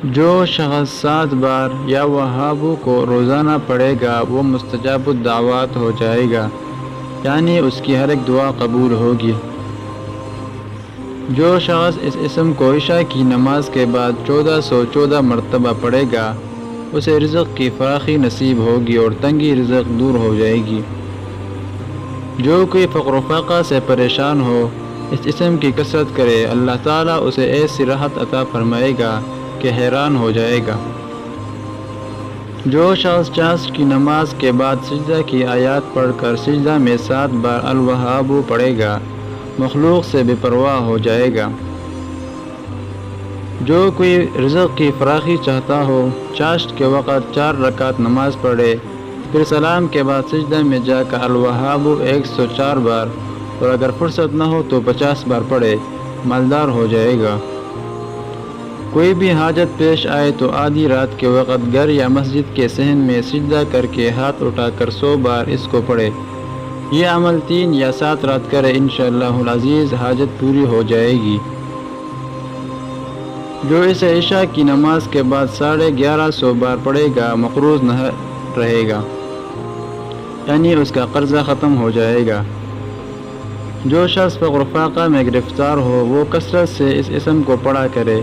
جو شخص 7 بار یا وہابو کو روزانہ پڑھے گا وہ مستجاب الدعوات ہو جائے گا، یعنی اس کی ہر ایک دعا قبول ہوگی۔ جو شخص اس اسم کو عشاء کی نماز کے بعد 1414 مرتبہ پڑھے گا اسے رزق کی فراخی نصیب ہوگی اور تنگی رزق دور ہو جائے گی۔ جو کوئی فقر و فاقہ سے پریشان ہو اس اسم کی کثرت کرے، اللہ تعالیٰ اسے ایسی راحت عطا فرمائے گا کہ حیران ہو جائے گا۔ جو شخص چاشت کی نماز کے بعد سجدہ کی آیات پڑھ کر سجدہ میں 7 بار الوہاب پڑھے گا مخلوق سے بے پرواہ ہو جائے گا۔ جو کوئی رزق کی فراخی چاہتا ہو چاشت کے وقت 4 رکعت نماز پڑھے، پھر سلام کے بعد سجدہ میں جا کر الوہاب 104 بار اور اگر فرصت نہ ہو تو 50 بار پڑھے، مالدار ہو جائے گا۔ کوئی بھی حاجت پیش آئے تو آدھی رات کے وقت گھر یا مسجد کے صحن میں سجدہ کر کے ہاتھ اٹھا کر 100 بار اس کو پڑھے۔ یہ عمل 3 یا 7 رات کرے، انشاءاللہ العزیز حاجت پوری ہو جائے گی۔ جو اسے عشاء کی نماز کے بعد 1150 بار پڑھے گا مقروض نہ رہے گا، یعنی اس کا قرضہ ختم ہو جائے گا۔ جو شخص فقر و فاقہ میں گرفتار ہو وہ کثرت سے اس اسم کو پڑھا کرے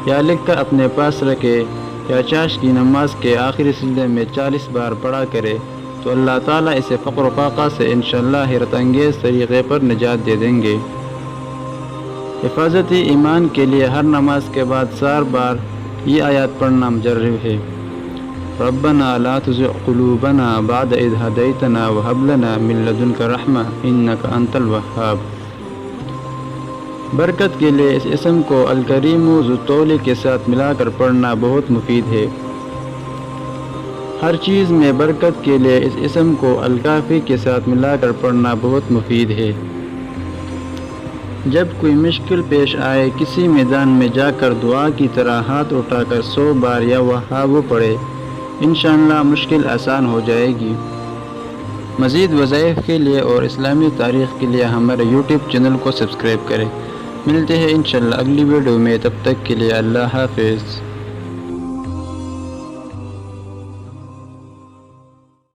یا لکھ کر اپنے پاس رکھے یا چاشت کی نماز کے آخری سجدے میں 40 بار پڑھا کرے تو اللہ تعالیٰ اسے فقر و فاقہ سے انشاءاللہ حیرت انگیز طریقے پر نجات دے دیں گے۔ حفاظت ایمان کے لیے ہر نماز کے بعد 4 بار یہ آیات پڑھنا مجرب ہے۔ ربنا لا تزغ قلوبنا بعد اذ هديتنا وهب لنا من لدنك رحمة انك انت الوهاب۔ برکت کے لیے اس اسم کو الکریم ذو الطول کے ساتھ ملا کر پڑھنا بہت مفید ہے۔ ہر چیز میں برکت کے لیے اس اسم کو الکافی کے ساتھ ملا کر پڑھنا بہت مفید ہے۔ جب کوئی مشکل پیش آئے کسی میدان میں جا کر دعا کی طرح ہاتھ اٹھا کر 100 بار یا وہاب پڑھے، انشاءاللہ مشکل آسان ہو جائے گی۔ مزید وظائف کے لیے اور اسلامی تاریخ کے لیے ہمارے یوٹیوب چینل کو سبسکرائب کریں۔ ملتے ہیں انشاءاللہ اگلی ویڈیو میں، تب تک کے لیے اللہ حافظ۔